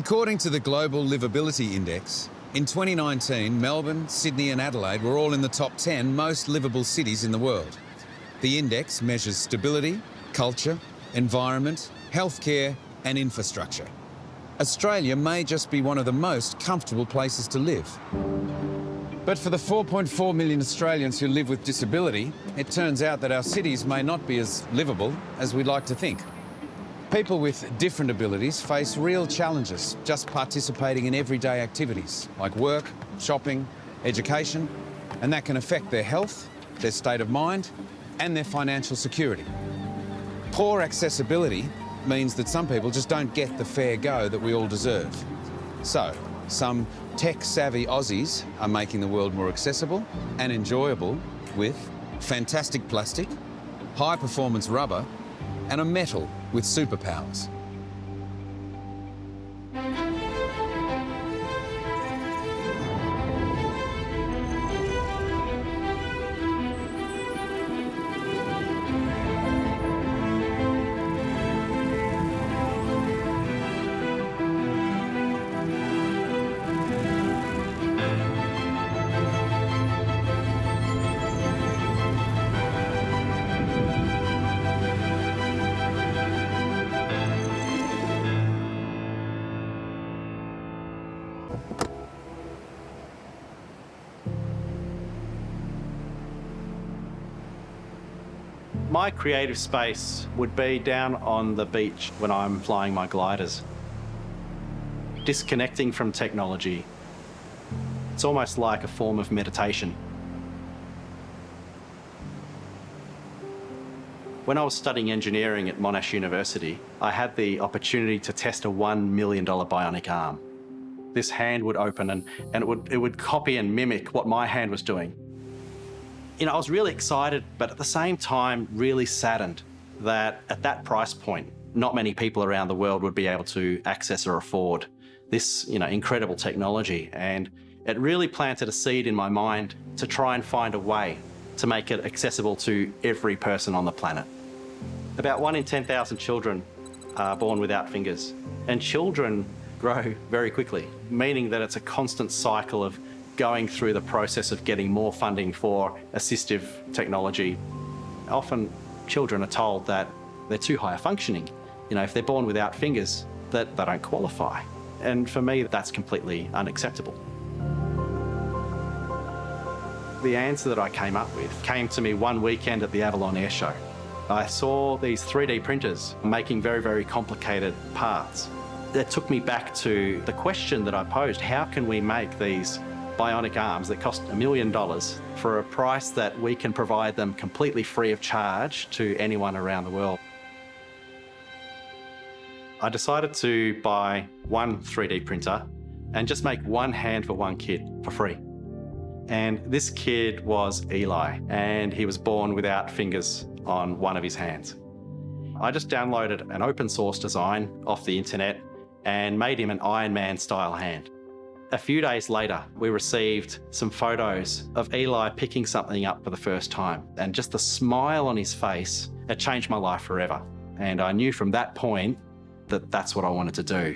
According to the Global Livability Index, in 2019, Melbourne, Sydney and Adelaide were all in the top 10 most livable cities in the world. The index measures stability, culture, environment, healthcare and infrastructure. Australia may just be one of the most comfortable places to live. But for the 4.4 million Australians who live with disability, it turns out that our cities may not be as livable as we'd like to think. People with different abilities face real challenges just participating in everyday activities like work, shopping, education, and that can affect their health, their state of mind, and their financial security. Poor accessibility means that some people just don't get the fair go that we all deserve. So, some tech-savvy Aussies are making the world more accessible and enjoyable with fantastic plastic, high-performance rubber, and a metal with superpowers. My creative space would be down on the beach when I'm flying my gliders. Disconnecting from technology. It's almost like a form of meditation. When I was studying engineering at Monash University, I had the opportunity to test a $1 million bionic arm. This hand would open and it would copy and mimic what my hand was doing. You know, I was really excited, but at the same time, really saddened that at that price point, not many people around the world would be able to access or afford this, incredible technology. And it really planted a seed in my mind to try and find a way to make it accessible to every person on the planet. About 1 in 10,000 children are born without fingers, and children grow very quickly, meaning that it's a constant cycle of going through the process of getting more funding for assistive technology. Often children are told that they're too high functioning. If they're born without fingers, that they don't qualify. And for me, that's completely unacceptable. The answer that I came up with came to me one weekend at the Avalon Air Show. I saw these 3D printers making very, very complicated parts. It took me back to the question that I posed: how can we make these bionic arms that cost $1 million for a price that we can provide them completely free of charge to anyone around the world? I decided to buy one 3D printer and just make one hand for one kid for free. And this kid was Eli, and he was born without fingers on one of his hands. I just downloaded an open source design off the internet and made him an Iron Man style hand. A few days later, we received some photos of Eli picking something up for the first time, and just the smile on his face, it changed my life forever. And I knew from that point that that's what I wanted to do.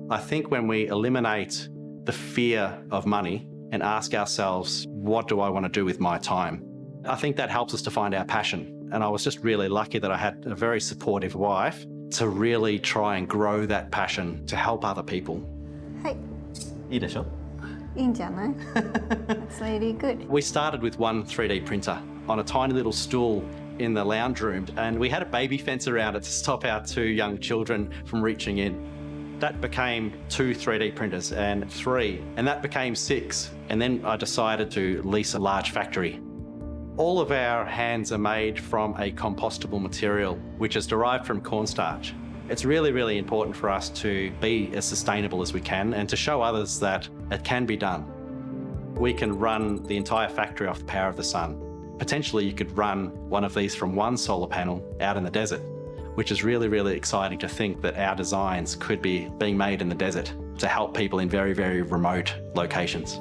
I think when we eliminate the fear of money and ask ourselves, what do I want to do with my time? I think that helps us to find our passion. And I was just really lucky that I had a very supportive wife to really try and grow that passion to help other people. That's really good. We started with one 3D printer on a tiny little stool in the lounge room, and we had a baby fence around it to stop our 2 young children from reaching in. That became 2 3D printers and 3, and that became 6. And then I decided to lease a large factory. All of our hands are made from a compostable material, which is derived from cornstarch. It's really, really important for us to be as sustainable as we can and to show others that it can be done. We can run the entire factory off the power of the sun. Potentially, you could run one of these from one solar panel out in the desert, which is really, really exciting to think that our designs could be being made in the desert to help people in very, very remote locations.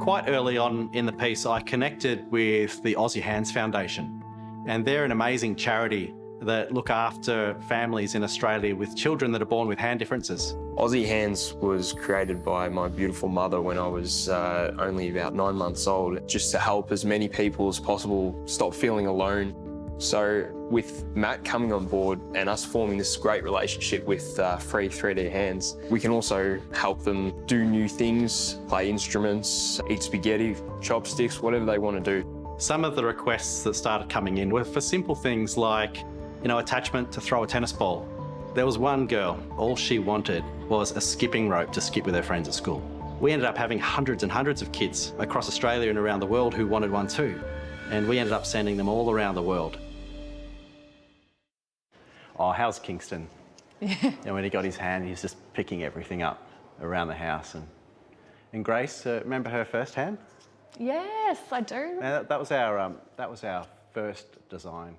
Quite early on in the piece, I connected with the Aussie Hands Foundation, and they're an amazing charity that look after families in Australia with children that are born with hand differences. Aussie Hands was created by my beautiful mother when I was only about 9 months old, just to help as many people as possible stop feeling alone. So with Matt coming on board and us forming this great relationship with Free 3D Hands, we can also help them do new things, play instruments, eat spaghetti, chopsticks, whatever they want to do. Some of the requests that started coming in were for simple things like, attachment to throw a tennis ball. There was one girl, all she wanted was a skipping rope to skip with her friends at school. We ended up having hundreds and hundreds of kids across Australia and around the world who wanted one too. And we ended up sending them all around the world. Oh, how's Kingston? And when he got his hand, he's just picking everything up around the house. And Grace, remember her first hand? Yes, I do. That was our first design.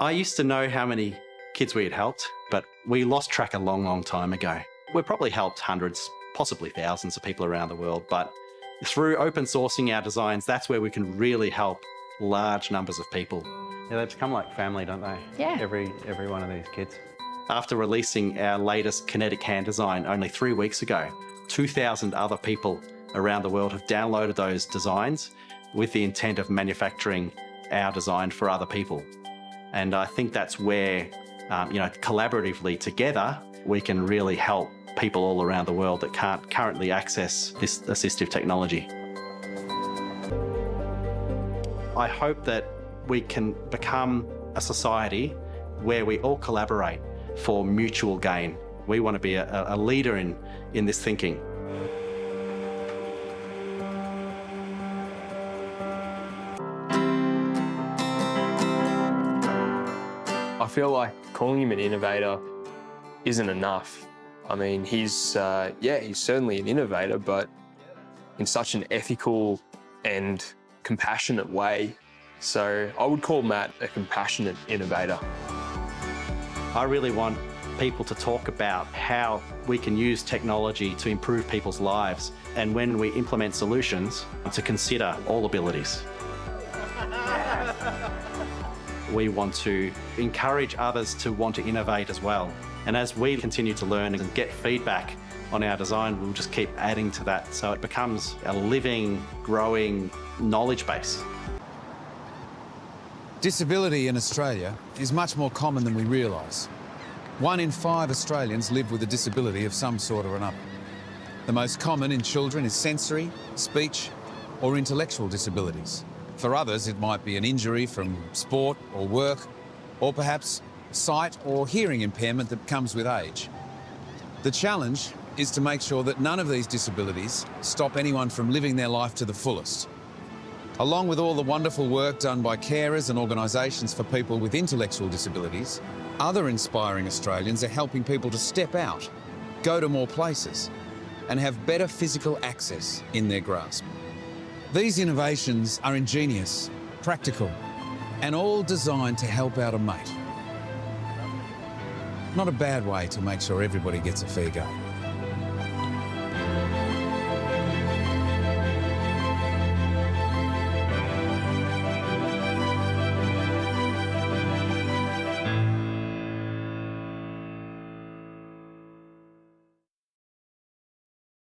I used to know how many kids we had helped, but we lost track a long, long time ago. We've probably helped hundreds, possibly thousands of people around the world, but through open sourcing our designs, that's where we can really help large numbers of people. Yeah, they become like family, don't they? Yeah. Every one of these kids. After releasing our latest kinetic hand design only 3 weeks ago, 2,000 other people around the world have downloaded those designs with the intent of manufacturing our design for other people. And I think that's where, collaboratively together, we can really help people all around the world that can't currently access this assistive technology. I hope that we can become a society where we all collaborate for mutual gain. We want to be a leader in this thinking. I feel like calling him an innovator isn't enough. I mean, he's certainly an innovator, but in such an ethical and compassionate way. So I would call Matt a compassionate innovator. I really want people to talk about how we can use technology to improve people's lives, and when we implement solutions, to consider all abilities. We want to encourage others to want to innovate as well. And as we continue to learn and get feedback on our design, we'll just keep adding to that so it becomes a living, growing knowledge base. Disability in Australia is much more common than we realise. 1 in 5 Australians live with a disability of some sort or another. The most common in children is sensory, speech, or intellectual disabilities. For others, it might be an injury from sport or work, or perhaps sight or hearing impairment that comes with age. The challenge is to make sure that none of these disabilities stop anyone from living their life to the fullest. Along with all the wonderful work done by carers and organisations for people with intellectual disabilities, other inspiring Australians are helping people to step out, go to more places, and have better physical access in their grasp. These innovations are ingenious, practical, and all designed to help out a mate. Not a bad way to make sure everybody gets a fair go.